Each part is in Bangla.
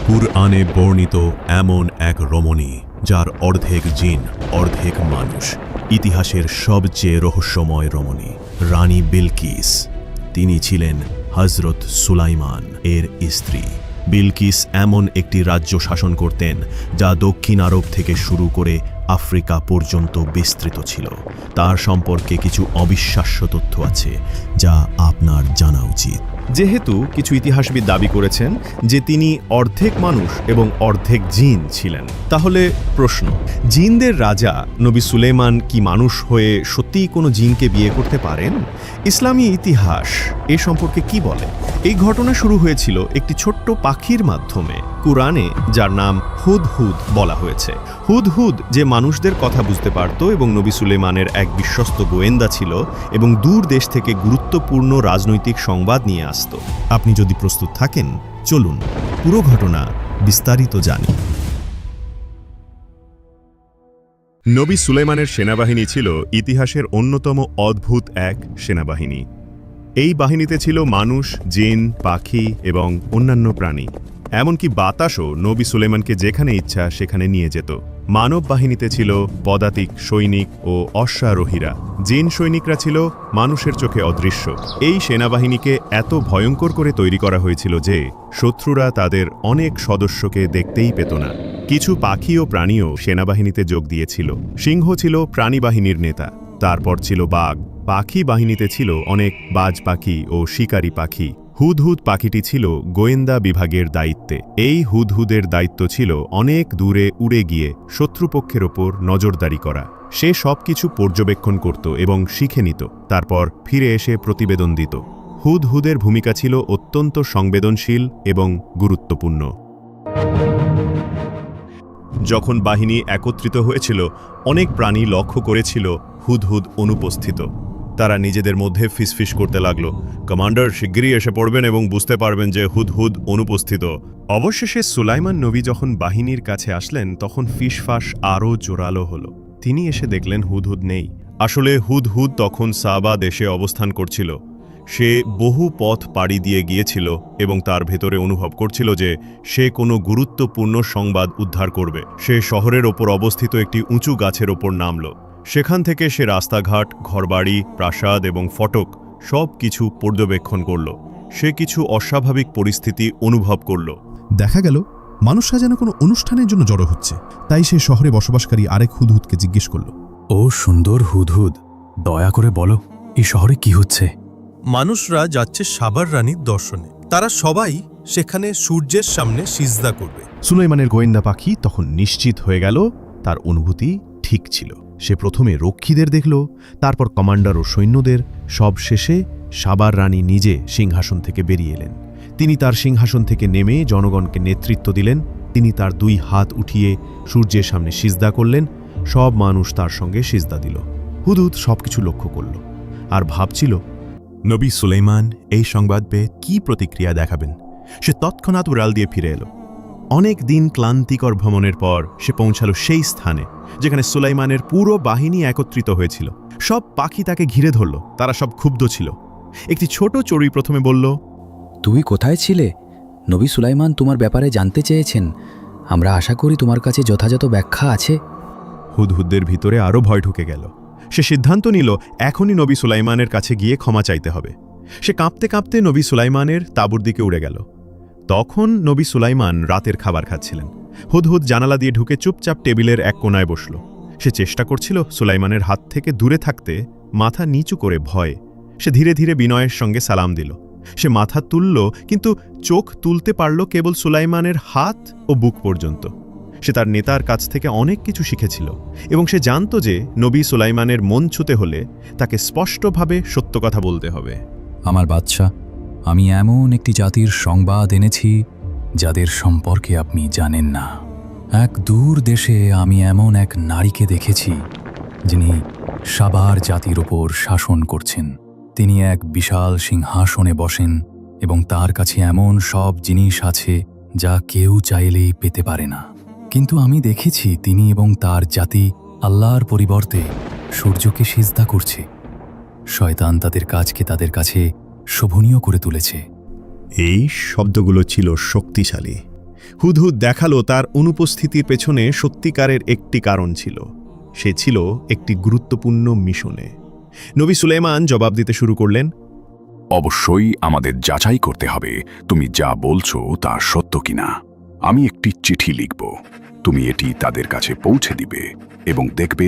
কুরআনে বর্ণিত এমন এক রমণী যার অর্ধেক জিন অর্ধেক মানুষ, ইতিহাসের সবচেয়ে রহস্যময় রমণী রানী বিলকিস। তিনি ছিলেন হযরত সুলাইমান এর স্ত্রী। বিলকিস এমন একটি রাজ্য শাসন করতেন যা দক্ষিণ আরব থেকে শুরু করে আফ্রিকা পর্যন্ত বিস্তৃত ছিল। তার সম্পর্কে কিছু অবিশ্বাস্য তথ্য আছে যা আপনার জানা উচিত। যেহেতু কিছু ইতিহাসবিদ দাবি করেছেন যে তিনি অর্ধেক মানুষ এবং অর্ধেক জিন ছিলেন, তাহলে প্রশ্ন, জিনদের রাজা নবী সুলাইমান কি মানুষ হয়ে সত্যিই কোনো জিনকে বিয়ে করতে পারেন? ইসলামী ইতিহাস এ সম্পর্কে কি বলে? এই ঘটনা শুরু হয়েছিল একটি ছোট্ট পাখির মাধ্যমে, কুরআনে যার নাম হুদহুদ বলা হয়েছে। হুদহুদ যে মানুষদের কথা বুঝতে পারত এবং নবী সুলাইমানের এক বিশ্বস্ত গোয়েন্দা ছিল এবং দূর দেশ থেকে গুরুত্বপূর্ণ রাজনৈতিক সংবাদ নিয়ে আসত। আপনি যদি প্রস্তুত থাকেন, চলুন পুরো ঘটনা বিস্তারিত জানি। নবী সুলাইমানের সেনাবাহিনী ছিল ইতিহাসের অন্যতম অদ্ভুত এক সেনাবাহিনী। এই বাহিনীতে ছিল মানুষ, জিন, পাখি এবং অন্যান্য প্রাণী। এমনকি বাতাসও নবী সুলাইমানকে যেখানে ইচ্ছা সেখানে নিয়ে যেত। মানব বাহিনীতে ছিল পদাতিক সৈনিক ও অশ্বারোহীরা। জিন সৈনিকরা ছিল মানুষের চোখে অদৃশ্য। এই সেনাবাহিনীকে এত ভয়ঙ্কর করে তৈরি করা হয়েছিল যে শত্রুরা তাদের অনেক সদস্যকে দেখতেই পেত না। কিছু পাখি ও প্রাণীও সেনাবাহিনীতে যোগ দিয়েছিল। সিংহ ছিল প্রাণী বাহিনীর নেতা, তারপর ছিল বাঘ। পাখি বাহিনীতে ছিল অনেক বাজ পাখি ও শিকারী পাখি। হুদহুদ পাখিটি ছিল গোয়েন্দা বিভাগের দায়িত্বে। এই হুদহুদের দায়িত্ব ছিল অনেক দূরে উড়ে গিয়ে শত্রুপক্ষের ওপর নজরদারি করা। সে সবকিছু পর্যবেক্ষণ করত এবং শিখে নিত, তারপর ফিরে এসে প্রতিবেদন দিত। হুদহুদের ভূমিকা ছিল অত্যন্ত সংবেদনশীল এবং গুরুত্বপূর্ণ। যখন বাহিনী একত্রিত হয়েছিল, অনেক প্রাণী লক্ষ্য করেছিল হুদহুদ অনুপস্থিত। তারা নিজেদের মধ্যে ফিসফিস করতে লাগল, কমান্ডার শিগগিরই এসে পড়বেন এবং বুঝতে পারবেন যে হুদহুদ অনুপস্থিত। অবশেষে সুলাইমান নবী যখন বাহিনীর কাছে আসলেন, তখন ফিসফাস আরও জোরালো হলো। তিনি এসে দেখলেন হুদহুদ নেই। আসলে হুদহুদ তখন সাবা দেশে অবস্থান করছিল। সে বহু পথ পাড়ি দিয়ে গিয়েছিল এবং তার ভেতরে অনুভব করছিল যে সে কোনো গুরুত্বপূর্ণ সংবাদ উদ্ধার করবে। সে শহরের ওপর অবস্থিত একটি উঁচু গাছের ওপর নামল। সেখান থেকে সে রাস্তাঘাট, ঘরবাড়ি, প্রাসাদ এবং ফটক সব কিছু পর্যবেক্ষণ করল। সে কিছু অস্বাভাবিক পরিস্থিতি অনুভব করল। দেখা গেল মানুষরা যেন কোনো অনুষ্ঠানের জন্য জড়ো হচ্ছে। তাই সে শহরে বসবাসকারী আরেক হুদহুদকে জিজ্ঞেস করল, ও সুন্দর হুদহুদ, দয়া করে বলো, এই শহরে কি হচ্ছে? মানুষরা যাচ্ছে সাবার রানীর দর্শনে। তারা সবাই সেখানে সূর্যের সামনে সিজদা করবে। সুলাইমানের গোয়েন্দা পাখি তখন নিশ্চিত হয়ে গেল তার অনুভূতি ঠিক ছিল। সে প্রথমে রক্ষীদের দেখল, তারপর কমান্ডার ও সৈন্যদের। সব শেষে সাবার রানী নিজে সিংহাসন থেকে বেরিয়ে এলেন। তিনি তার সিংহাসন থেকে নেমে জনগণকে নেতৃত্ব দিলেন। তিনি তার দুই হাত উঠিয়ে সূর্যের সামনে সিজদা করলেন। সব মানুষ তার সঙ্গে সিজদা দিল। হুদহুদ সবকিছু লক্ষ্য করল আর ভাবছিল, নবী সুলাইমান এই সংবাদ পেয়ে কি প্রতিক্রিয়া দেখাবেন। সে তৎক্ষণাৎ উড়াল দিয়ে ফিরে এলো। অনেক দিন ক্লান্তিকর ভ্রমণের পর সে পৌঁছালো সেই স্থানে যেখানে সুলাইমানের পুরো বাহিনী একত্রিত হয়েছিল। সব পাখি তাকে ঘিরে ধরল। তারা সব ক্ষুব্ধ ছিল। একটি ছোট চড়ুই প্রথমে বলল, তুমি কোথায় ছিলে? নবী সুলাইমান তোমার ব্যাপারে জানতে চেয়েছেন। আমরা আশা করি তোমার কাছে যথাযথ ব্যাখ্যা আছে। হুদহুদের ভিতরে আরও ভয় ঢুকে গেল। সে সিদ্ধান্ত নিল এখনই নবী সুলাইমানের কাছে গিয়ে ক্ষমা চাইতে হবে। সে কাঁপতে কাঁপতে নবী সুলাইমানের তাঁবুর দিকে উড়ে গেল। তখন নবী সুলাইমান রাতের খাবার খাচ্ছিলেন। হুদহুদ জানালা দিয়ে ঢুকে চুপচাপ টেবিলের এক কোণায় বসল। সে চেষ্টা করছিল সুলাইমানের হাত থেকে দূরে থাকতে, মাথা নিচু করে ভয়ে। সে ধীরে ধীরে বিনয়ের সঙ্গে সালাম দিল। সে মাথা তুলল, কিন্তু চোখ তুলতে পারল কেবল সুলাইমানের হাত ও বুক পর্যন্ত। সে তার নেতার কাছ থেকে অনেক কিছু শিখেছিল এবং সে জানত যে নবী সুলাইমানের মন ছুঁতে হলে তাকে স্পষ্টভাবে সত্য কথা বলতে হবে। আমার বাদশা, আমি এমন একটি জাতির সংবাদ এনেছি যাদের সম্পর্কে আপনি জানেন না। এক দূর দেশে আমি এমন এক নারীকে দেখেছি যিনি সাবার জাতির ওপর শাসন করছেন। তিনি এক বিশাল সিংহাসনে বসেন এবং তার কাছে এমন সব জিনিস আছে যা কেউ চাইলেই পেতে পারে না। কিন্তু আমি দেখেছি তিনি এবং তার জাতি আল্লাহর পরিবর্তে সূর্যকে সিজদা করছে। শয়তান তাদের কাজকে তাদের কাছে শোভনীয় করে তুলেছে। এই শব্দগুলো ছিল শক্তিশালী। হুদহুদ দেখালো তার অনুপস্থিতির পেছনে সত্যিকারের একটি কারণ ছিল। সে ছিল একটি গুরুত্বপূর্ণ মিশনে। নবী সুলাইমান জবাব দিতে শুরু করলেন, অবশ্যই আমাদের যাচাই করতে হবে তুমি যা বলছো তা সত্য কিনা। আমি একটি চিঠি লিখব, তুমি এটি তাদের কাছে পৌঁছে দিবে এবং দেখবে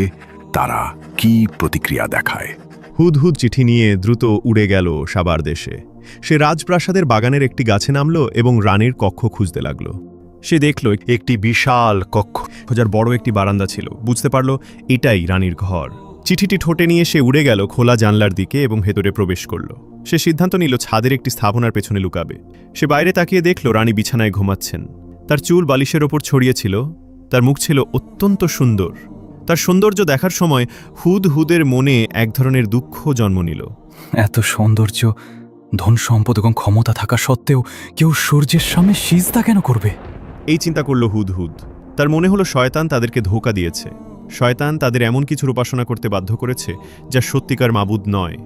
তারা কি প্রতিক্রিয়া দেখায়। হুদহুদ চিঠি নিয়ে দ্রুত উড়ে গেল সাবার দেশে। সে রাজপ্রাসাদের বাগানের একটি গাছে নামল এবং রানীর কক্ষ খুঁজতে লাগল। সে দেখল একটি বিশাল কক্ষ, যার বড় একটি বারান্দা ছিল। বুঝতে পারল এটাই রানীর ঘর। চিঠিটি ঠোঁটে নিয়ে সে উড়ে গেল খোলা জানলার দিকে এবং ভেতরে প্রবেশ করল। সে সিদ্ধান্ত নিল ছাদের একটি স্থাপনার পেছনে লুকাবে। সে বাইরে তাকিয়ে দেখল রানী বিছানায় ঘুমাচ্ছেন। তার চুল বালিশের ওপর ছড়িয়েছিল। তার মুখ ছিল অত্যন্ত সুন্দর। তার সৌন্দর্য দেখার সময় হুদহুদের মনে এক ধরনের দুঃখ জন্ম নিল। এত সৌন্দর্য, ধন সম্পদ এবং ক্ষমতা থাকা সত্ত্বেও কেউ সূর্যের সামনে সিজদা কেন করবে? এই চিন্তা করল হুদহুদ। তার মনে হলো শয়তান তাদেরকে ধোঁকা দিয়েছে। শয়তান তাদের এমন কিছুর উপাসনা করতে বাধ্য করেছে যা সত্যিকার মাবুদ নয়।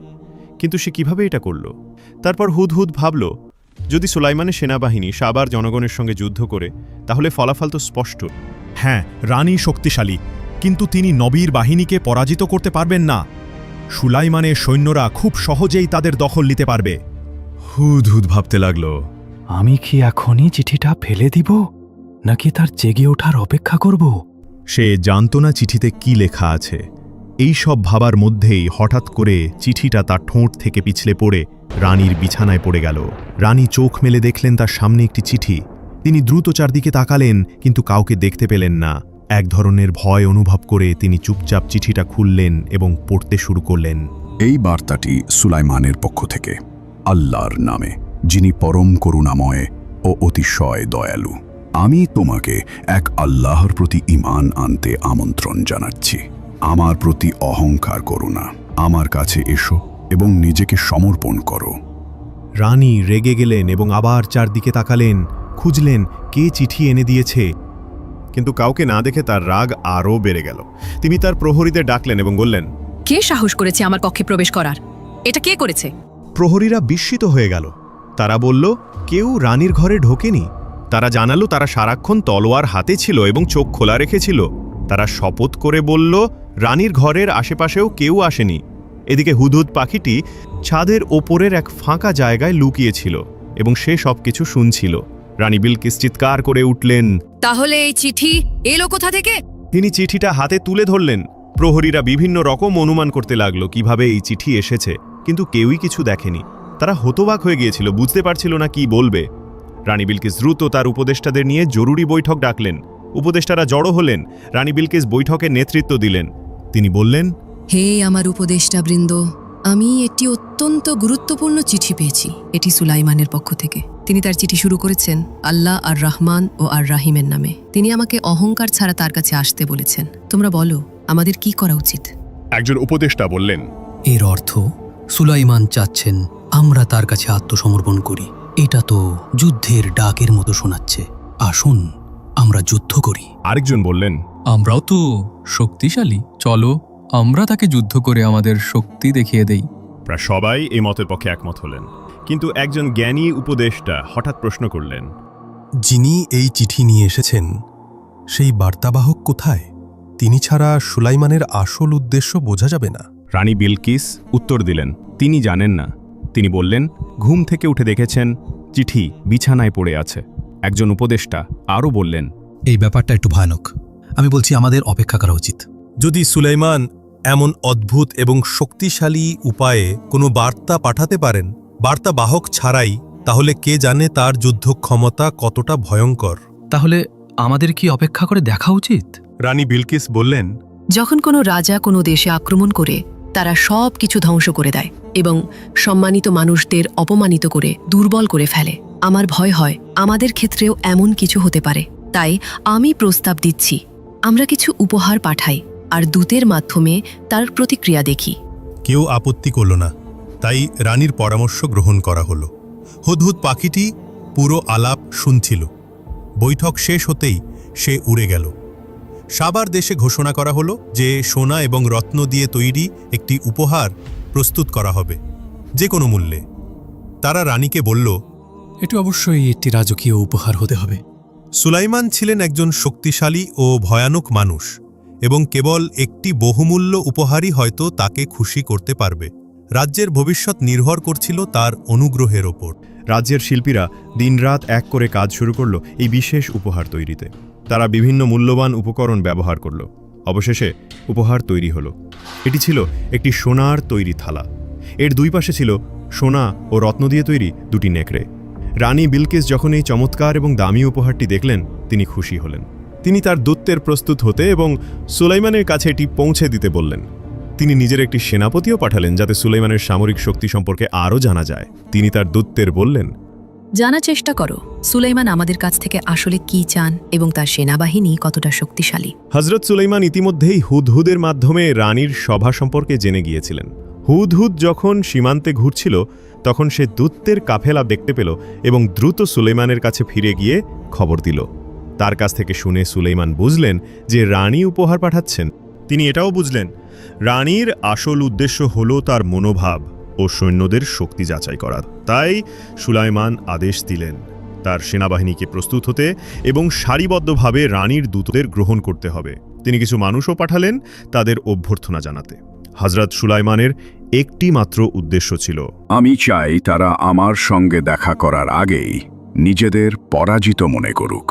কিন্তু সে কিভাবে এটা করল? তারপর হুদহুদ ভাবল, যদি সুলাইমানের সেনাবাহিনী সাবার জনগণের সঙ্গে যুদ্ধ করে, তাহলে ফলাফল তো স্পষ্ট। হ্যাঁ, রানী শক্তিশালী, কিন্তু তিনি নবীর বাহিনীকে পরাজিত করতে পারবেন না। সুলাইমানের সৈন্যরা খুব সহজেই তাদের দখল নিতে পারবে। হুদহুদ ভাবতে লাগল, আমি কি এখনই চিঠিটা ফেলে দিব, নাকি তার জেগে ওঠার অপেক্ষা করব? সে জানত না চিঠিতে কি লেখা আছে। এই সব ভাবার মধ্যেই হঠাৎ করে চিঠিটা তার ঠোঁট থেকে পিছলে পড়ে রানীর বিছানায় পড়ে গেল। রানী চোখ মেলে দেখলেন তার সামনে একটি চিঠি। তিনি দ্রুত চারদিকে তাকালেন, কিন্তু কাউকে দেখতে পেলেন না। এক ধরনের ভয় অনুভব করে তিনি চুপচাপ চিঠিটা খুললেন এবং পড়তে শুরু করলেন। এই বার্তাটি সুলাইমানের পক্ষ থেকে, আল্লাহর নামে, যিনি পরম করুণাময় ও অতিশয় দয়ালু। আমি তোমাকে এক আল্লাহর প্রতি ঈমান আনতে আমন্ত্রণ জানাচ্ছি। আমার প্রতি অহংকার করো না। আমার কাছে এসো এবং নিজেকে সমর্পণ করো। রানী রেগে গেলেন এবং আবার চারদিকে তাকালেন, খুঁজলেন কে চিঠি এনে দিয়েছে। কিন্তু কাউকে না দেখে তার রাগ আরও বেড়ে গেল। তিনি তার প্রহরীদের ডাকলেন এবং বললেন, কে সাহস করেছে আমার কক্ষে প্রবেশ করার? এটা কে করেছে? প্রহরীরা বিস্মিত হয়ে গেল। তারা বলল, কেউ রানীর ঘরে ঢোকেনি। তারা জানালো তারা সারাক্ষণ তলোয়ার হাতে ছিল এবং চোখ খোলা রেখেছিল। তারা শপথ করে বলল, রানীর ঘরের আশেপাশেও কেউ আসেনি। এদিকে হুদহুদ পাখিটি ছাদের ওপরের এক ফাঁকা জায়গায় লুকিয়েছিল এবং সে সবকিছু শুনছিল। রানী বিলকিস চিৎকার করে উঠলেন, তাহলে এই চিঠি এলো কোথা থেকে? তিনি চিঠিটা হাতে তুলে ধরলেন। প্রহরীরা বিভিন্ন রকম অনুমান করতে লাগলো কিভাবে এই চিঠি এসেছে, কিন্তু কেউই কিছু দেখেনি। তারা হতবাক হয়ে গিয়েছিল, বুঝতে পারছিল না কি বলবে। রানী বিলকিস দ্রুত তার উপদেষ্টাদের নিয়ে জরুরি বৈঠক ডাকলেন। উপদেষ্টারা জড়ো হলেন। রানী বিলকিস বৈঠকের নেতৃত্ব দিলেন। তিনি বললেন, হে আমার উপদেষ্টা বৃন্দ, আমি একটি অত্যন্ত গুরুত্বপূর্ণ চিঠি পেয়েছি। এটি সুলাইমানের পক্ষ থেকে। তিনি তার চিঠি শুরু করেছেন আল্লাহ আর রহমান ও আর রাহিমের নামে। তিনি আমাকে অহংকার ছাড়া তার কাছে আসতে বলেছেন। তোমরা বলো, আমাদের কি করা উচিত? একজন উপদেষ্টা বললেন, এর অর্থ সুলাইমান চাচ্ছেন আমরা তার কাছে আত্মসমর্পণ করি। এটা তো যুদ্ধের ডাকের মতো শোনাচ্ছে। আসুন আমরা যুদ্ধ করি। আরেকজন বললেন, আমরাও তো শক্তিশালী, চলো আমরা তাকে যুদ্ধ করে আমাদের শক্তি দেখিয়ে দেই। প্রায় সবাই এই মতের পক্ষে একমত হলেন। কিন্তু একজন জ্ঞানী উপদেষ্টা হঠাৎ প্রশ্ন করলেন, যিনি এই চিঠি নিয়ে এসেছেন সেই বার্তাবাহক কোথায়? তিনি ছাড়া সুলাইমানের আসল উদ্দেশ্য বোঝা যাবে না। রানী বিলকিস উত্তর দিলেন, তিনি জানেন না। তিনি বললেন, ঘুম থেকে উঠে দেখেছেন চিঠি বিছানায় পড়ে আছে। একজন উপদেষ্টা আরও বললেন, এই ব্যাপারটা একটু ভয়ানক। আমি বলছি আমাদের অপেক্ষা করা উচিত। যদি সুলাইমান এমন অদ্ভুত এবং শক্তিশালী উপায়ে কোনো বার্তা পাঠাতে পারেন বার্তাবাহক ছাড়াই, তাহলে কে জানে তার যুদ্ধ ক্ষমতা কতটা ভয়ঙ্কর। তাহলে আমাদের কি অপেক্ষা করে দেখা উচিত? রানী বিলকিস বললেন, যখন কোনো রাজা কোনো দেশে আক্রমণ করে তারা সব কিছু ধ্বংস করে দেয় এবং সম্মানিত মানুষদের অপমানিত করে দুর্বল করে ফেলে। আমার ভয় হয় আমাদের ক্ষেত্রেও এমন কিছু হতে পারে। তাই আমি প্রস্তাব দিচ্ছি, আমরা কিছু উপহার পাঠাই আর দূতের মাধ্যমে তার প্রতিক্রিয়া দেখি। কেউ আপত্তি করল না, তাই রানীর পরামর্শ গ্রহণ করা হলো। হুদহুদ পাখিটি পুরো আলাপ শুনছিল। বৈঠক শেষ হতেই সে উড়ে গেল। সাবার দেশে ঘোষণা করা হলো যে সোনা এবং রত্ন দিয়ে তৈরি একটি উপহার প্রস্তুত করা হবে, যে কোনো মূল্যে। তারা রানীকে বলল, এটি অবশ্যই একটি রাজকীয় উপহার হতে হবে। সুলাইমান ছিলেন একজন শক্তিশালী ও ভয়ানক মানুষ এবং কেবল একটি বহুমূল্য উপহারই হয়তো তাকে খুশি করতে পারবে। রাজ্যের ভবিষ্যৎ নির্ভর করছিল তার অনুগ্রহের ওপর। রাজ্যের শিল্পীরা দিনরাত এক করে কাজ শুরু করল এই বিশেষ উপহার তৈরিতে। তারা বিভিন্ন মূল্যবান উপকরণ ব্যবহার করল। অবশেষে উপহার তৈরি হলো। এটি ছিল একটি সোনার তৈরি থালা। এর দুই পাশে ছিল সোনা ও রত্ন দিয়ে তৈরি দুটি নেকড়ে। রানী বিলকিস যখন এই চমৎকার এবং দামি উপহারটি দেখলেন, তিনি খুশি হলেন। তিনি তার দূতের প্রস্তুত হতে এবং সুলাইমানের কাছে এটি পৌঁছে দিতে বললেন। তিনি নিজের একটি সেনাপতিও পাঠালেন যাতে সুলাইমানের সামরিক শক্তি সম্পর্কে আরও জানা যায়। তিনি তার দূতদের বললেন, জানার চেষ্টা করো সুলাইমান আমাদের কাছ থেকে আসলে কি চান এবং তার সেনাবাহিনী কতটা শক্তিশালী। হজরত সুলাইমান ইতিমধ্যেই হুদহুদের মাধ্যমে রানীর সভা সম্পর্কে জেনে গিয়েছিলেন। হুদহুদ যখন সীমান্তে ঘুরছিল তখন সে দূতদের কাফেলা দেখতে পেল এবং দ্রুত সুলাইমানের কাছে ফিরে গিয়ে খবর দিল। তার কাছ থেকে শুনে সুলাইমান বুঝলেন যে রানী উপহার পাঠাচ্ছেন। তিনি এটাও বুঝলেন রানীর আসল উদ্দেশ্য হল তার মনোভাব ও সৈন্যদের শক্তি যাচাই করা। তাই সুলাইমান আদেশ দিলেন তার সেনাবাহিনীকে প্রস্তুত হতে এবং সারিবদ্ধভাবে রানীর দূতদের গ্রহণ করতে হবে। তিনি কিছু মানুষও পাঠালেন তাদের অভ্যর্থনা জানাতে। হযরত সুলাইমানের একটি মাত্র উদ্দেশ্য ছিল, আমি চাই তারা আমার সঙ্গে দেখা করার আগেই নিজেদের পরাজিত মনে করুক।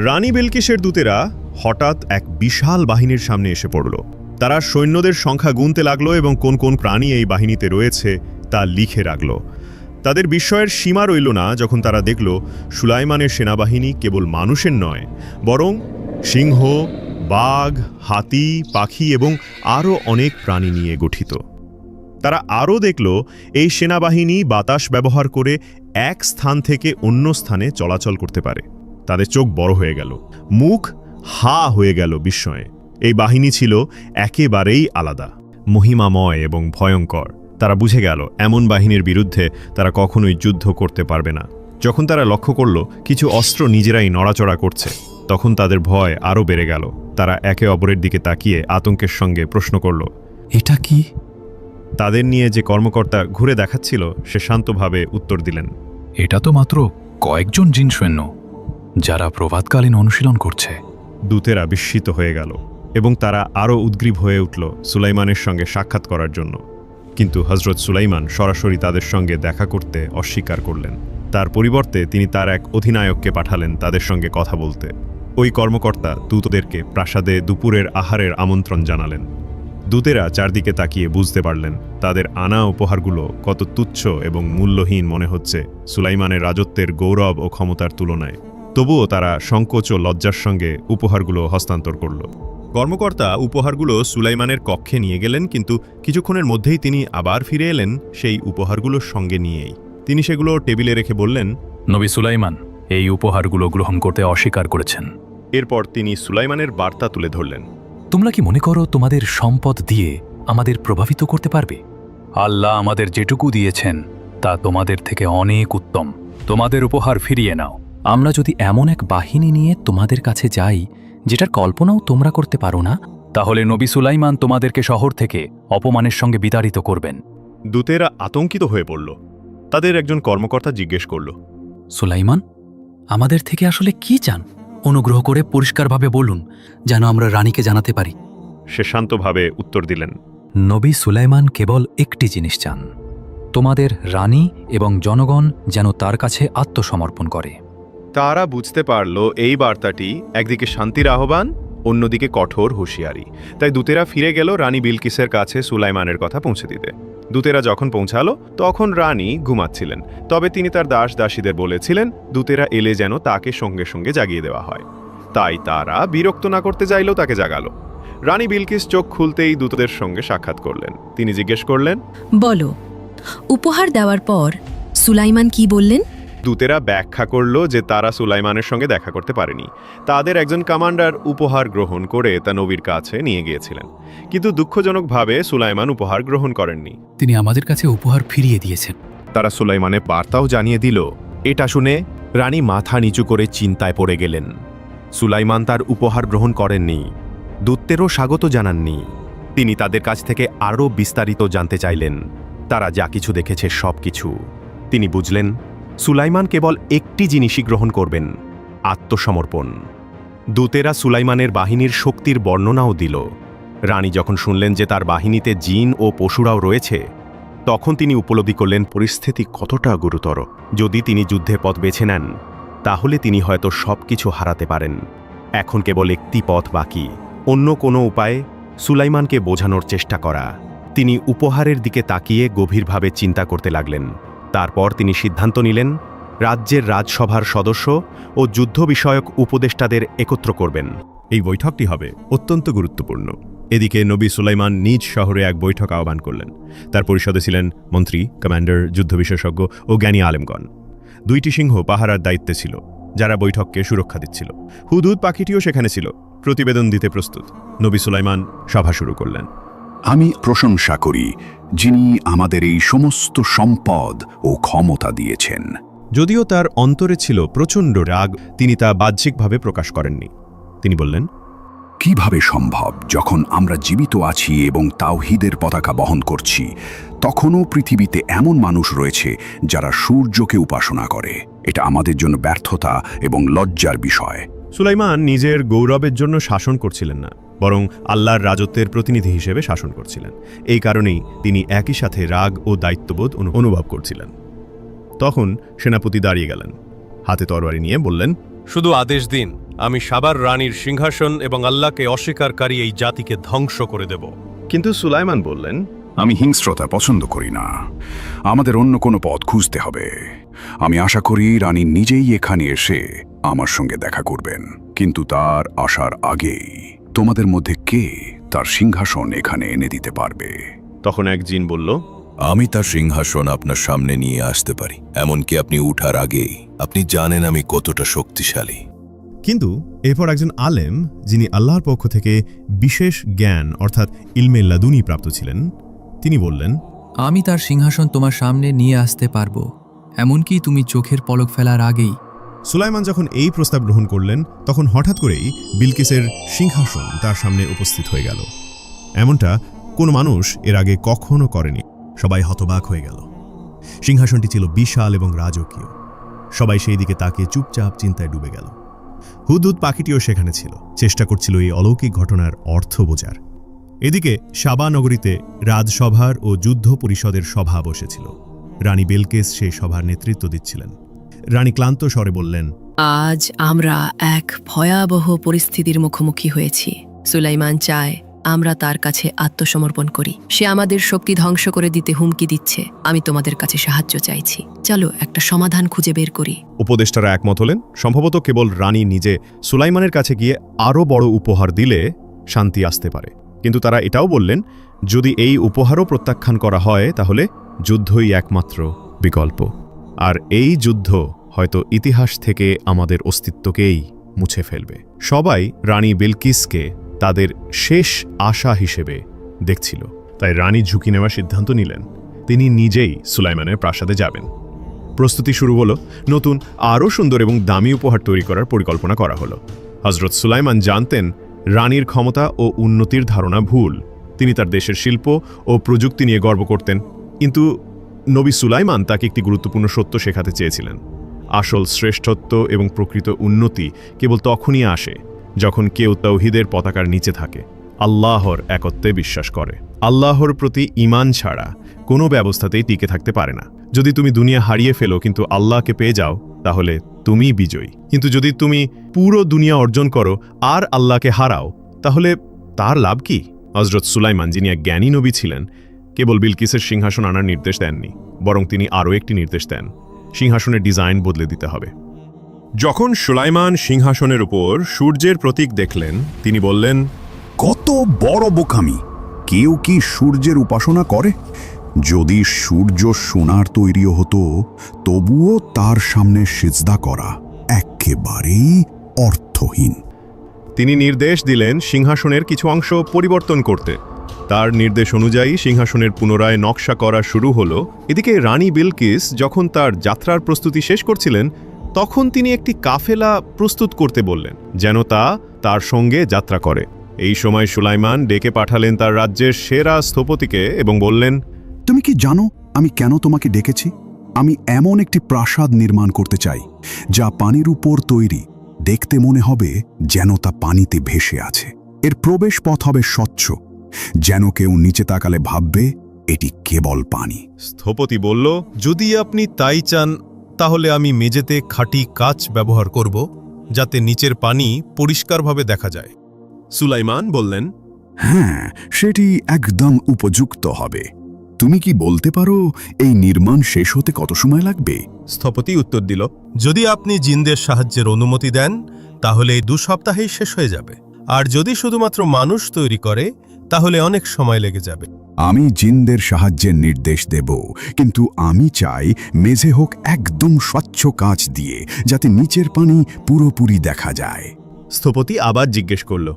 রানী বিলকিসের দূতেরা হঠাৎ এক বিশাল বাহিনীর সামনে এসে পড়ল। তারা সৈন্যদের সংখ্যা গুনতে লাগলো এবং কোন কোন প্রাণী এই বাহিনীতে রয়েছে তা লিখে রাখল। তাদের বিস্ময়ের সীমা রইল না যখন তারা দেখল সুলাইমানের সেনাবাহিনী কেবল মানুষের নয়, বরং সিংহ, বাঘ, হাতি, পাখি এবং আরও অনেক প্রাণী নিয়ে গঠিত। তারা আরও দেখল এই সেনাবাহিনী বাতাস ব্যবহার করে এক স্থান থেকে অন্য স্থানে চলাচল করতে পারে। তাদের চোখ বড় হয়ে গেল, মুখ হা হয়ে গেল বিস্ময়ে। এই বাহিনী ছিল একেবারেই আলাদা, মহিমাময় এবং ভয়ঙ্কর। তারা বুঝে গেল এমন বাহিনীর বিরুদ্ধে তারা কখনোই যুদ্ধ করতে পারবে না। যখন তারা লক্ষ্য করল কিছু অস্ত্র নিজেরাই নড়াচড়া করছে, তখন তাদের ভয় আরও বেড়ে গেল। তারা একে অপরের দিকে তাকিয়ে আতঙ্কের সঙ্গে প্রশ্ন করল, এটা কি? তাদের নিয়ে যে কর্মকর্তা ঘুরে দেখাচ্ছিল সে শান্তভাবে উত্তর দিলেন, এটা তো মাত্র কয়েকজন জিন সৈন্য যারা প্রভাতকালীন অনুশীলন করছে। দূতেরা বিস্মিত হয়ে গেল এবং তারা আরও উদ্গ্রীব হয়ে উঠল সুলাইমানের সঙ্গে সাক্ষাৎ করার জন্য। কিন্তু হযরত সুলাইমান সরাসরি তাদের সঙ্গে দেখা করতে অস্বীকার করলেন। তার পরিবর্তে তিনি তার এক অধিনায়ককে পাঠালেন তাদের সঙ্গে কথা বলতে। ওই কর্মকর্তা দূতদেরকে প্রাসাদে দুপুরের আহারের আমন্ত্রণ জানালেন। দূতেরা চারদিকে তাকিয়ে বুঝতে পারলেন তাদের আনা উপহারগুলো কত তুচ্ছ এবং মূল্যহীন মনে হচ্ছে সুলাইমানের রাজত্বের গৌরব ও ক্ষমতার তুলনায়। তবুও তারা সংকোচ ও লজ্জার সঙ্গে উপহারগুলো হস্তান্তর করল। কর্মকর্তা উপহারগুলো সুলাইমানের কক্ষে নিয়ে গেলেন, কিন্তু কিছুক্ষণের মধ্যেই তিনি আবার ফিরে এলেন সেই উপহারগুলোর সঙ্গে নিয়েই। তিনি সেগুলো টেবিলে রেখে বললেন, নবী সুলাইমান এই উপহারগুলো গ্রহণ করতে অস্বীকার করেছেন। এরপর তিনি সুলাইমানের বার্তা তুলে ধরলেন, তোমরা কি মনে করো তোমাদের সম্পদ দিয়ে আমাদের প্রভাবিত করতে পারবে? আল্লাহ আমাদের যেটুকু দিয়েছেন তা তোমাদের থেকে অনেক উত্তম। তোমাদের উপহার ফিরিয়ে নাও। আমরা যদি এমন এক বাহিনী নিয়ে তোমাদের কাছে যাই যেটার কল্পনাও তোমরা করতে পারো না, তাহলে নবী সুলাইমান তোমাদেরকে শহর থেকে অপমানের সঙ্গে বিতাড়িত করবেন। দূতেরা আতঙ্কিত হয়ে পড়ল। তাদের একজন কর্মকর্তা জিজ্ঞেস করল, সুলাইমান আমাদের থেকে আসলে কি চান? অনুগ্রহ করে পরিষ্কারভাবে বলুন, যেন আমরা রানীকে জানাতে পারি। সে শান্তভাবে উত্তর দিলেন, নবী সুলাইমান কেবল একটি জিনিস চান, তোমাদের রানী এবং জনগণ যেন তার কাছে আত্মসমর্পণ করে। তারা বুঝতে পারল এই বার্তাটি একদিকে শান্তির আহ্বান, অন্যদিকে কঠোর হুঁশিয়ারি। তাই দূতেরা ফিরে গেল রানী বিলকিসের কাছে সুলাইমানের কথা পৌঁছে দিতে। দূতেরা যখন পৌঁছালো তখন রানী ঘুমাচ্ছিলেন, তবে তিনি তার দাস দাসীদের বলেছিলেন দূতেরা এলে যেন তাকে সঙ্গে সঙ্গে জাগিয়ে দেওয়া হয়। তাই তারা বিরক্ত না করতে চাইলেও তাকে জাগালো। রানী বিলকিস চোখ খুলতেই দূতদের সঙ্গে সাক্ষাৎ করলেন। তিনি জিজ্ঞেস করলেন, বলো, উপহার দেওয়ার পর সুলাইমান কি বললেন? দূতেরা ব্যাখ্যা করল যে তারা সুলাইমানের সঙ্গে দেখা করতে পারেনি। তাদের একজন কমান্ডার উপহার গ্রহণ করে তা নবীর কাছে নিয়ে গিয়েছিলেন, কিন্তু দুঃখজনকভাবে সুলাইমান উপহার গ্রহণ করেননি। তিনি আমাদের কাছে উপহার ফিরিয়ে দিয়েছেন। তারা সুলাইমানের বার্তাও জানিয়ে দিল। এটা শুনে রানী মাথা নিচু করে চিন্তায় পড়ে গেলেন। সুলাইমান তার উপহার গ্রহণ করেননি, দূতদেরও স্বাগত জানাননি। তিনি তাদের কাছ থেকে আরও বিস্তারিত জানতে চাইলেন, তারা যা কিছু দেখেছে সব কিছু। তিনি বুঝলেন সুলাইমান কেবল একটি জিনিসই গ্রহণ করবেন, আত্মসমর্পণ। দূতেরা সুলাইমানের বাহিনীর শক্তির বর্ণনাও দিল। রানী যখন শুনলেন যে তার বাহিনীতে জিন ও পশুরাও রয়েছে, তখন তিনি উপলব্ধি করলেন পরিস্থিতি কতটা গুরুতর। যদি তিনি যুদ্ধে পথ বেছে নেন, তাহলে তিনি হয়তো সবকিছু হারাতে পারেন। এখন কেবল একটি পথ বাকি, অন্য কোনো উপায়ে সুলাইমানকে বোঝানোর চেষ্টা করা। তিনি উপহারের দিকে তাকিয়ে গভীরভাবে চিন্তা করতে লাগলেন। তারপর তিনি সিদ্ধান্ত নিলেন রাজ্যের রাজসভার সদস্য ও যুদ্ধ বিষয়ক উপদেষ্টাদের একত্র করবেন। এই বৈঠকটি হবে অত্যন্ত গুরুত্বপূর্ণ। এদিকে নবী সুলাইমান নিজ শহরে এক বৈঠক আহ্বান করলেন। তার পরিষদে ছিলেন মন্ত্রী, কমান্ডার, যুদ্ধ বিশেষজ্ঞ ও জ্ঞানী আলেমগণ। 2টি সিংহ পাহারার দায়িত্বে ছিল, যারা বৈঠককে সুরক্ষা দিচ্ছিল। হুদহুদ পাখিটিও সেখানে ছিল, প্রতিবেদন দিতে প্রস্তুত। নবী সুলাইমান সভা শুরু করলেন। আমি প্রশংসা করি যিনি আমাদের এই সমস্ত সম্পদ ও ক্ষমতা দিয়েছেন। যদিও তার অন্তরে ছিল প্রচণ্ড রাগ, তিনি তা বাহ্যিকভাবে প্রকাশ করেননি। তিনি বললেন, কিভাবে সম্ভব যখন আমরা জীবিত আছি এবং তাওহীদের পতাকা বহন করছি, তখনও পৃথিবীতে এমন মানুষ রয়েছে যারা সূর্যকে উপাসনা করে? এটা আমাদের জন্য ব্যর্থতা এবং লজ্জার বিষয়। সুলাইমান নিজের গৌরবের জন্য শাসন করছিলেন না, বরং আল্লাহর রাজত্বের প্রতিনিধি হিসেবে শাসন করছিলেন। এই কারণেই তিনি একই সাথে রাগ ও দায়িত্ববোধ অনুভব করছিলেন। তখন সেনাপতি দাঁড়িয়ে গেলেন, হাতে তরবারি নিয়ে বললেন, শুধু আদেশ দিন, আমি সাবার রানীর সিংহাসন এবং আল্লাহকে অস্বীকারী এই জাতিকে ধ্বংস করে দেব। কিন্তু সুলাইমান বললেন, আমি হিংস্রতা পছন্দ করি না, আমাদের অন্য কোনো পথ খুঁজতে হবে। আমি আশা করি রানী নিজেই এখানে এসে আমার সঙ্গে দেখা করবেন, কিন্তু তার আসার আগেই তোমাদের মধ্যে কে তার সিংহাসন এখানে এনে দিতে পারবে? তখন এক জিন বলল, আমি তার সিংহাসন আপনার সামনে নিয়ে আসতে পারি, এমনকি আপনি উঠার আগেই। আপনি জানেন আমি কতটা শক্তিশালী। কিন্তু এরপর একজন আলেম, যিনি আল্লাহর পক্ষ থেকে বিশেষ জ্ঞান অর্থাৎ ইলমে লাদুনি প্রাপ্ত ছিলেন, তিনি বললেন, আমি তার সিংহাসন তোমার সামনে নিয়ে আসতে পারবো, এমনকি তুমি চোখের পলক ফেলার আগেই। সুলাইমান যখন এই প্রস্তাব গ্রহণ করলেন, তখন হঠাৎ করেই বিলকিসের সিংহাসন তার সামনে উপস্থিত হয়ে গেল। এমনটা কোনো মানুষ এর আগে কখনো করেনি। সবাই হতবাক হয়ে গেল। সিংহাসনটি ছিল বিশাল এবং রাজকীয়। সবাই সেই দিকে তাকিয়ে চুপচাপ চিন্তায় ডুবে গেল। হুদহুদ পাখিটিও সেখানে ছিল, চেষ্টা করছিল এই অলৌকিক ঘটনার অর্থ বোঝার। এদিকে সাবা নগরীতে রাজসভার ও যুদ্ধ পরিষদের সভা বসেছিল। রানী বিলকিস সেই সভার নেতৃত্ব দিচ্ছিলেন। রানী ক্লান্ত স্বরে বললেন, আজ আমরা এক ভয়াবহ পরিস্থিতির মুখোমুখি হয়েছি। সুলাইমান চায় আমরা তার কাছে আত্মসমর্পণ করি। সে আমাদের শক্তি ধ্বংস করে দিতে হুমকি দিচ্ছে। আমি তোমাদের কাছে সাহায্য চাইছি, চলো একটা সমাধান খুঁজে বের করি। উপদেষ্টারা একমত হলেন। সম্ভবত কেবল রানী নিজে সুলাইমানের কাছে গিয়ে আরও বড় উপহার দিলে শান্তি আসতে পারে। কিন্তু তারা এটাও বললেন, যদি এই উপহারও প্রত্যাখ্যান করা হয়, তাহলে যুদ্ধই একমাত্র বিকল্প। আর এই যুদ্ধ হয়তো ইতিহাস থেকে আমাদের অস্তিত্বকেই মুছে ফেলবে। সবাই রানী বিলকিসকে তাদের শেষ আশা হিসেবে দেখছিল। তাই রানী ঝুঁকি নেওয়ার সিদ্ধান্ত নিলেন। তিনি নিজেই সুলাইমানের প্রাসাদে যাবেন। প্রস্তুতি শুরু হলো। নতুন আরও সুন্দর এবং দামি উপহার তৈরি করার পরিকল্পনা করা হলো। হজরত সুলাইমান জানতেন রানীর ক্ষমতা ও উন্নতির ধারণা ভুল। তিনি তার দেশের শিল্প ও প্রযুক্তি নিয়ে গর্ব করতেন। কিন্তু নবী সুলাইমান তাকে একটি গুরুত্বপূর্ণ সত্য শেখাতে চেয়েছিলেন। আসল শ্রেষ্ঠত্ব এবং প্রকৃত উন্নতি কেবল তখনই আসে যখন কেউ তাওহীদের পতাকার নিচে থাকে, আল্লাহর একত্বে বিশ্বাস করে। আল্লাহর প্রতি ঈমান ছাড়া কোনো ব্যবস্থাতেই টিকে থাকতে পারে না। যদি তুমি দুনিয়া হারিয়ে ফেলো কিন্তু আল্লাহকে পেয়ে যাও, তাহলে তুমিই বিজয়ী। কিন্তু যদি তুমি পুরো দুনিয়া অর্জন করো আর আল্লাহকে হারাও, তাহলে তার লাভ কি? হযরত সুলাইমান, যিনি এক জ্ঞানী নবী ছিলেন, কেবল বিলকিসের সিংহাসন আনার নির্দেশ দেননি, বরং তিনি আরও একটি নির্দেশ দেন, সিংহাসনের ডিজাইন বদলে দিতে হবে। যখন সুলাইমান সিংহাসনের উপর সূর্যের প্রতীক দেখলেন, তিনি বললেন, কত বড় বোকামি! কেউ কি সূর্যের উপাসনা করে? যদি সূর্য সোনার তৈরিও হতো, তবুও তার সামনে সিজদা করা একেবারেই অর্থহীন। তিনি নির্দেশ দিলেন সিংহাসনের কিছু অংশ পরিবর্তন করতে। তার নির্দেশ অনুযায়ী সিংহাসনের পুনরায় নকশা করা শুরু হলো। এদিকে রানী বিলকিস যখন তার যাত্রার প্রস্তুতি শেষ করছিলেন, তখন তিনি একটি কাফেলা প্রস্তুত করতে বললেন, যেন তা তার সঙ্গে যাত্রা করে। এই সময় সুলাইমান ডেকে পাঠালেন তার রাজ্যের সেরা স্থপতিকে এবং বললেন, তুমি কি জানো আমি কেন তোমাকে ডেকেছি? আমি এমন একটি প্রাসাদ নির্মাণ করতে চাই যা পানির উপর তৈরি, দেখতে মনে হবে যেন তা পানিতে ভেসে আছে। এর প্রবেশ পথ হবে স্বচ্ছ, যেন কেউ নিচে তাকালে ভাববে এটি কেবল পানি। স্থপতি বলল, যদি আপনি তাই চান তাহলে আমি মেঝেতে খাঁটি কাচ ব্যবহার করব, যাতে নিচের পানি পরিষ্কারভাবে দেখা যায়। সুলাইমান বললেন, হ্যাঁ, সেটি একদম উপযুক্ত হবে। তুমি কি বলতে পারো এই নির্মাণ শেষ হতে কত সময় লাগবে? স্থপতি উত্তর দিল, যদি আপনি জিনদের সাহায্যের অনুমতি দেন তাহলে এই 2 সপ্তাহেই শেষ হয়ে যাবে, আর যদি শুধুমাত্র মানুষ তৈরি করে তাহলে অনেক সময় লেগে যাবে। আমি জিনদের সাহায্যের নির্দেশ দেব, কিন্তু আমি চাই মেঝে হোক একদম স্বচ্ছ কাঁচ দিয়ে, যাতে নিচের পানি পুরোপুরি দেখা যায়। স্থপতি আবার জিজ্ঞেস করল,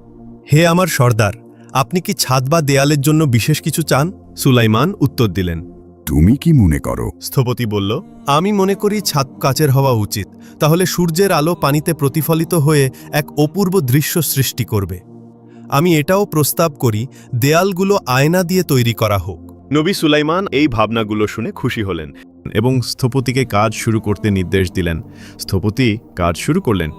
হে আমার সর্দার, আপনি কি ছাদ বা দেয়ালের জন্য বিশেষ কিছু চান? সুলাইমান উত্তর দিলেন, তুমি কি মনে করো? স্থপতি বলল, আমি মনে করি ছাদ কাচের হওয়া উচিত, তাহলে সূর্যের আলো পানিতে প্রতিফলিত হয়ে এক অপূর্ব দৃশ্য সৃষ্টি করবে। আমি এটাও প্রস্তাব করি দেয়ালগুলো আয়না দিয়ে তৈরি করা হোক। নবী সুলাইমান এই ভাবনাগুলো শুনে খুশি হলেন এবং স্থপতিকে কাজ শুরু করতে নির্দেশ দিলেন। স্থপতি কাজ শুরু করলেন।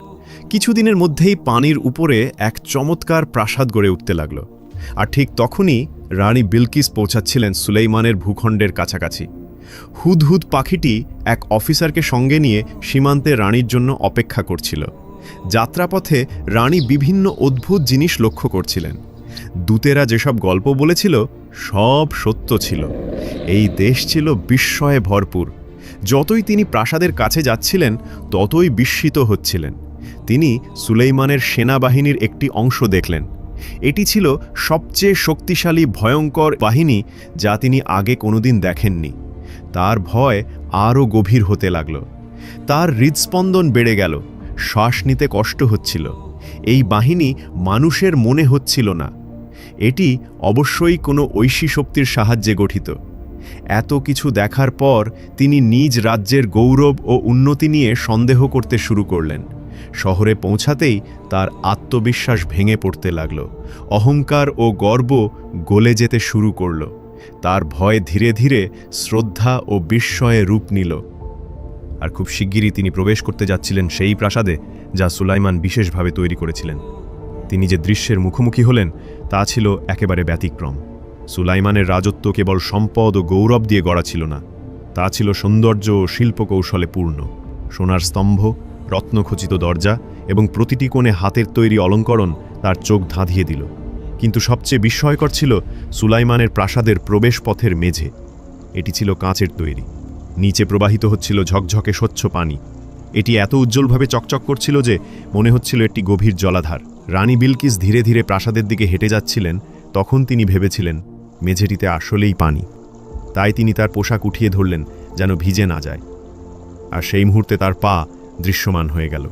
কিছুদিনের মধ্যেই পানির উপরে এক চমৎকার প্রাসাদ গড়ে উঠতে লাগল। আর ঠিক তখনই রানী বিলকিস পৌঁছাচ্ছিলেন সুলাইমানের ভূখণ্ডের কাছাকাছি। হুদহুদ পাখিটি এক অফিসারকে সঙ্গে নিয়ে সীমান্তে রানীর জন্য অপেক্ষা করছিল। যাত্রাপথে রানী বিভিন্ন অদ্ভুত জিনিস লক্ষ্য করছিলেন। দূতেরা যেসব গল্প বলেছিল সব সত্য ছিল। এই দেশ ছিল বিস্ময়ে ভরপুর। যতই তিনি প্রাসাদের কাছে যাচ্ছিলেন ততই বিস্মিত হচ্ছিলেন। তিনি সুলাইমানের সেনাবাহিনীর একটি অংশ দেখলেন। এটি ছিল সবচেয়ে শক্তিশালী ভয়ঙ্কর বাহিনী যা তিনি আগে কোনোদিন দেখেননি। তার ভয় আরও গভীর হতে লাগল। তার হৃদস্পন্দন বেড়ে গেল, শ্বাস নিতে কষ্ট হচ্ছিল। এই বাহিনী মানুষের মনে হচ্ছিল না। এটি অবশ্যই কোনো ঐশী শক্তির সাহায্যে গঠিত। এত কিছু দেখার পর তিনি নিজ রাজ্যের গৌরব ও উন্নতি নিয়ে সন্দেহ করতে শুরু করলেন। শহরে পৌঁছাতেই তার আত্মবিশ্বাস ভেঙে পড়তে লাগল। অহংকার ও গর্ব গলে যেতে শুরু করল। তার ভয় ধীরে ধীরে শ্রদ্ধা ও বিস্ময়ে রূপ নিল। আর খুব শিগগিরই তিনি প্রবেশ করতে যাচ্ছিলেন সেই প্রাসাদে যা সুলাইমান বিশেষভাবে তৈরি করেছিলেন। তিনি যে দৃশ্যের মুখোমুখি হলেন তা ছিল একেবারে ব্যতিক্রম। সুলাইমানের রাজত্ব কেবল সম্পদ ও গৌরব দিয়ে গড়া ছিল না, তা ছিল সৌন্দর্য ও শিল্পকৌশলে পূর্ণ। সোনার স্তম্ভ, রত্নখচিত দরজা এবং প্রতিটি কোণে হাতের তৈরি অলঙ্করণ তার চোখ ধাঁধিয়ে দিল। কিন্তু সবচেয়ে বিস্ময়কর ছিল সুলাইমানের প্রাসাদের প্রবেশপথের মেঝে। এটি ছিল কাঁচের তৈরি। নিচে প্রবাহিত হচ্ছিল ঝকঝকে স্বচ্ছ পানি। এটি এত উজ্জ্বলভাবে চকচক করছিল যে মনে হচ্ছিল একটি গভীর জলাধার। রানী বিলকিস ধীরে ধীরে প্রাসাদের দিকে হেঁটে যাচ্ছিলেন। তখন তিনি ভেবেছিলেন মেঝেটিতে আসলেই পানি। তাই তিনি তার পোশাক উঠিয়ে ধরলেন যেন ভিজে না যায়। আর সেই মুহূর্তে তার পা দৃশ্যমান হয়ে গেল।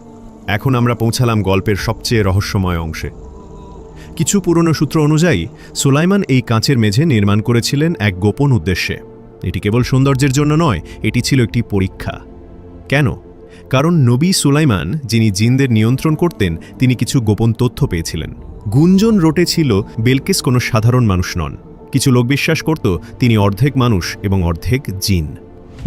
এখন আমরা পৌঁছালাম গল্পের সবচেয়ে রহস্যময় অংশে। কিছু পুরনো সূত্র অনুযায়ী সুলাইমান এই কাঁচের মেঝে নির্মাণ করেছিলেন এক গোপন উদ্দেশ্যে। এটি কেবল সৌন্দর্যের জন্য নয়, এটি ছিল একটি পরীক্ষা। কেন? কারণ নবী সুলাইমান, যিনি জিনদের নিয়ন্ত্রণ করতেন, তিনি কিছু গোপন তথ্য পেয়েছিলেন। গুঞ্জন রটেছিল বিলকিস কোনো সাধারণ মানুষ নন। কিছু লোক বিশ্বাস করত তিনি অর্ধেক মানুষ এবং অর্ধেক জিন।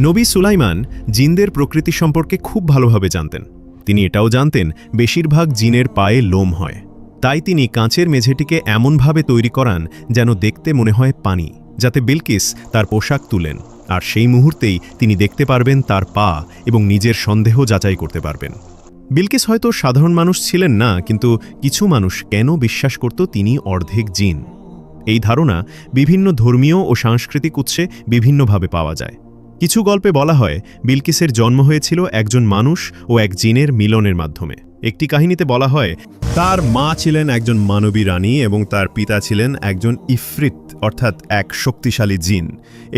নবী সুলাইমান জিনদের প্রকৃতি সম্পর্কে খুব ভালোভাবে জানতেন। তিনি এটাও জানতেন বেশিরভাগ জিনের পায়ে লোম হয়। তাই তিনি কাঁচের মেঝেটিকে এমনভাবে তৈরি করান যেন দেখতে মনে হয় পানি, যাতে বিলকিস তার পোশাক তুলেন। আর সেই মুহূর্তেই তিনি দেখতে পারবেন তার পা এবং নিজের সন্দেহ যাচাই করতে পারবেন। বিলকিস হয়তো সাধারণ মানুষ ছিলেন না, কিন্তু কিছু মানুষ কেন বিশ্বাস করত তিনি অর্ধেক জিন? এই ধারণা বিভিন্ন ধর্মীয় ও সাংস্কৃতিক উৎসে বিভিন্নভাবে পাওয়া যায়। কিছু গল্পে বলা হয় বিলকিসের জন্ম হয়েছিল একজন মানুষ ও এক জিনের মিলনের মাধ্যমে। একটি কাহিনীতে বলা হয় তার মা ছিলেন একজন মানবী রানী এবং তার পিতা ছিলেন একজন ইফরিত, অর্থাৎ এক শক্তিশালী জিন।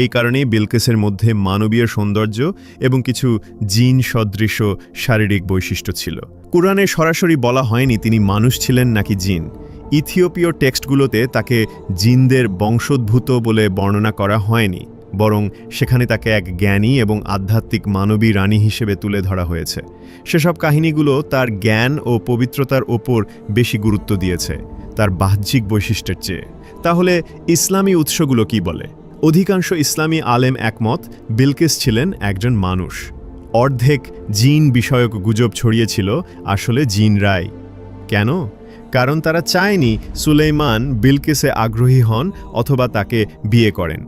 এই কারণেই বিলকিসের মধ্যে মানবীয় সৌন্দর্য এবং কিছু জিন সদৃশ শারীরিক বৈশিষ্ট্য ছিল। কুরআনে সরাসরি বলা হয়নি তিনি মানুষ ছিলেন নাকি জিন। ইথিওপীয় টেক্সটগুলোতে তাকে জিনদের বংশোদ্ভূত বলে বর্ণনা করা হয়নি, বরং সেখানে তাকে এক জ্ঞানী এবং আধ্যাত্মিক মানবী রানী হিসেবে তুলে ধরা হয়েছে। সেসব কাহিনীগুলো তার জ্ঞান ও পবিত্রতার ওপর বেশি গুরুত্ব দিয়েছে তার বাহ্যিক বৈশিষ্ট্যের চেয়ে। তাহলে ইসলামী উৎসগুলো কি বলে? অধিকাংশ ইসলামী আলেম একমত বিলকিস ছিলেন একজন মানুষ। অর্ধেক জিন বিষয়ক গুজব ছড়িয়েছিল আসলে জিনরাই। কেন? কারণ তারা চায়নি সুলাইমান বিলকিসে আগ্রহী হন অথবা তাকে বিয়ে করেন।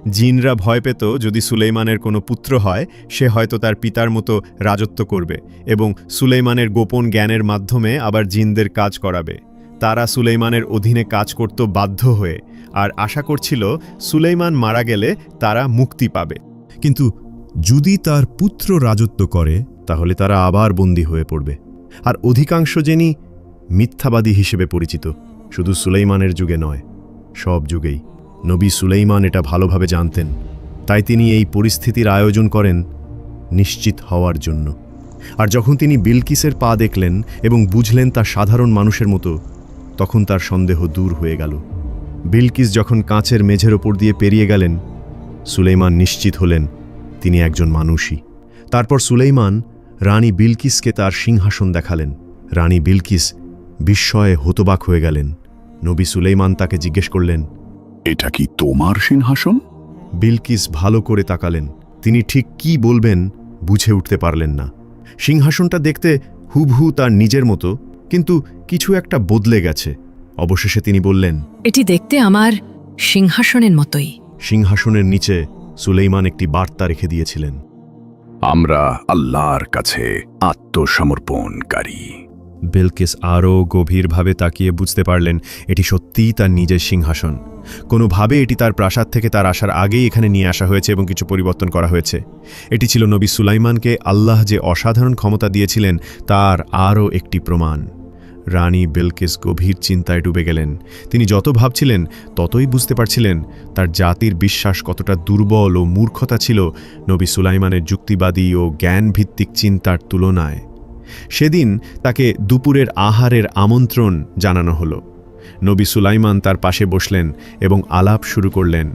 জিনরা ভয় পেত যদি সুলাইমানের কোনো পুত্র হয় সে হয়তো তার পিতার মতো রাজত্ব করবে এবং সুলাইমানের গোপন জ্ঞানের মাধ্যমে আবার জিনদের কাজ করাবে। তারা সুলাইমানের অধীনে কাজ করত বাধ্য হয়ে, আর আশা করছিল সুলাইমান মারা গেলে তারা মুক্তি পাবে। কিন্তু যদি তার পুত্র রাজত্ব করে তাহলে তারা আবার বন্দী হয়ে পড়বে। আর অধিকাংশ জিনই মিথ্যাবাদী হিসেবে পরিচিত, শুধু সুলাইমানের যুগে নয়, সব যুগেই। নবী সুলাইমান এটা ভালোভাবে জানতেন, তাই তিনি এই পরিস্থিতির আয়োজন করেন নিশ্চিত হওয়ার জন্য। আর যখন তিনি বিলকিসের পা দেখলেন এবং বুঝলেন তা সাধারণ মানুষের মতো, তখন তার সন্দেহ দূর হয়ে গেল। বিলকিস যখন কাঁচের মেঝের ওপর দিয়ে পেরিয়ে গেলেন, সুলাইমান নিশ্চিত হলেন তিনি একজন মানুষই। তারপর সুলাইমান রানী বিলকিসকে তার সিংহাসন দেখালেন। রানী বিলকিস বিস্ময়ে হতবাক হয়ে গেলেন। নবী সুলাইমান তাকে জিজ্ঞেস করলেন, এটা কি তোমার সিংহাসন? বিলকিস ভালো করে তাকালেন। তিনি ঠিক কি বলবেন বুঝে উঠতে পারলেন না। সিংহাসনটা দেখতে হুবহু তার নিজের মতো, কিন্তু কিছু একটা বদলে গেছে। অবশেষে তিনি বললেন, এটি দেখতে আমার সিংহাসনের মতোই। সিংহাসনের নিচে সুলাইমান একটি বার্তা রেখে দিয়েছিলেন, আমরা আল্লাহর কাছে আত্মসমর্পণকারী। বিলকিস আরও গভীরভাবে তাকিয়ে বুঝতে পারলেন এটি সত্যিই তার নিজের সিংহাসন। কোনোভাবে এটি তার প্রাসাদ থেকে তার আসার আগেই এখানে নিয়ে আসা হয়েছে এবং কিছু পরিবর্তন করা হয়েছে। এটি ছিল নবী সুলাইমানকে আল্লাহ যে অসাধারণ ক্ষমতা দিয়েছিলেন তার আরও একটি প্রমাণ। রানী বিলকিস গভীর চিন্তায় ডুবে গেলেন। তিনি যত ভাবছিলেন ততই বুঝতে পারছিলেন তার জাতির বিশ্বাস কতটা দুর্বল ও মূর্খতা ছিল নবী সুলাইমানের যুক্তিবাদী ও জ্ঞানভিত্তিক চিন্তার তুলনায়। সেদিন তাকে দুপুরের আহারের আমন্ত্রণ জানানো হলো। নবী সুলাইমান তার পাশে বসলেন এবং আলাপ শুরু করলেন।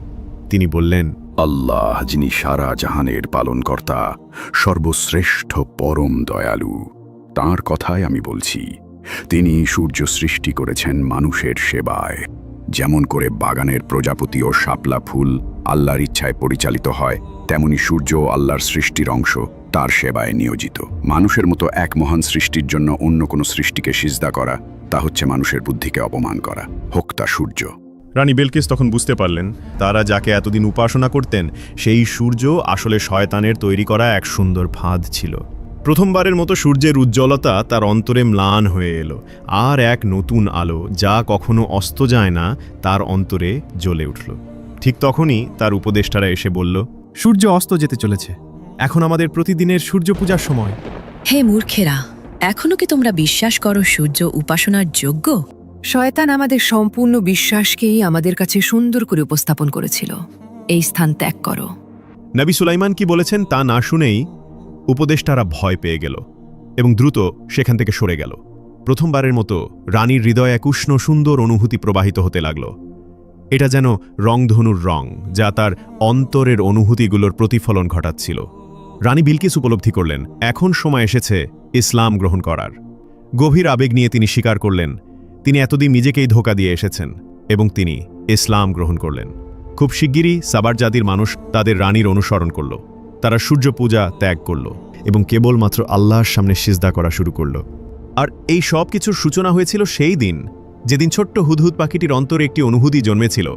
তিনি বললেন, আল্লাহ যিনি সারা জাহানের পালনকর্তা, সর্বশ্রেষ্ঠ পরম দয়ালু, তাঁর কথাই আমি বলছি। তিনি সূর্য সৃষ্টি করেছেন মানুষের সেবায়। যেমন করে বাগানের প্রজাপতি ও শাপলা ফুল আল্লাহর ইচ্ছায় পরিচালিত হয়, তেমনি সূর্য আল্লাহর সৃষ্টির অংশ, তার সেবায় নিয়োজিত। মানুষের মতো এক মহান সৃষ্টির জন্য অন্য কোনো সৃষ্টিকে সিজদা করা, তা হচ্ছে মানুষের বুদ্ধিকে অপমান করা, হোক তা সূর্য। রানী বিলকিস তখন বুঝতে পারলেন তারা যাকে এতদিন উপাসনা করতেন সেই সূর্য আসলে শয়তানের তৈরি করা এক সুন্দর ফাঁদ ছিল। প্রথমবারের মতো সূর্যের উজ্জ্বলতা তার অন্তরে ম্লান হয়ে এলো, আর এক নতুন আলো যা কখনো অস্ত যায় না তার অন্তরে জ্বলে উঠল। ঠিক তখনই তার উপদেষ্টারা এসে বলল, সূর্য অস্ত যেতে চলেছে, এখন আমাদের প্রতিদিনের সূর্য পূজার সময়। হে মূর্খেরা, এখনো কি তোমরা বিশ্বাস করো সূর্য উপাসনার যোগ্য? শয়তান আমাদের সম্পূর্ণ বিশ্বাসকেই আমাদের কাছে সুন্দর করে উপস্থাপন করেছিল। এই স্থান ত্যাগ করো। নবী সুলাইমান কি বলেছেন তা না শুনেই উপদেষ্টারা ভয় পেয়ে গেল এবং দ্রুত সেখান থেকে সরে গেল। প্রথমবারের মতো রানীর হৃদয়ে এক উষ্ণ সুন্দর অনুভূতি প্রবাহিত হতে লাগল। এটা যেন রংধনুর রং, যা তার অন্তরের অনুভূতিগুলোর প্রতিফলন ঘটাচ্ছিল। রানী বিলকিস উপলব্ধি করলেন এখন সময় এসেছে ইসলাম গ্রহণ করার। গভীর আবেগ নিয়ে তিনি স্বীকার করলেন তিনি এতদিন নিজেকেই ধোঁকা দিয়ে এসেছেন এবং তিনি ইসলাম গ্রহণ করলেন। খুব শিগগিরই সাবার জাতির মানুষ তাদের রানীর অনুসরণ করল। তারা সূর্য পূজা ত্যাগ করল এবং কেবলমাত্র আল্লাহর সামনে সিজদা করা শুরু করল। আর এই সব কিছুর সূচনা হয়েছিল সেই দিন যেদিন ছোট্ট হুদহুদ পাখিটির অন্তরে একটি অনুভূতি জন্মেছিল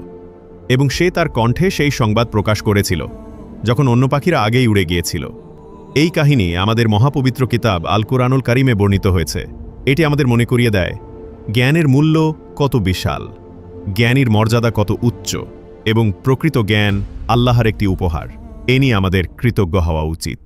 এবং সে তার কণ্ঠে সেই সংবাদ প্রকাশ করেছিল যখন অন্য পাখিরা আগেই উড়ে গিয়েছিল। এই কাহিনী আমাদের মহাপবিত্র কিতাব আল কুরআনুল কারীমে বর্ণিত হয়েছে। এটি আমাদের মনে করিয়ে দেয় জ্ঞানের মূল্য কত বিশাল, জ্ঞানীর মর্যাদা কত উচ্চ এবং প্রকৃত জ্ঞান আল্লাহর একটি উপহার। এ নিয়ে আমাদের কৃতজ্ঞ হওয়া উচিত।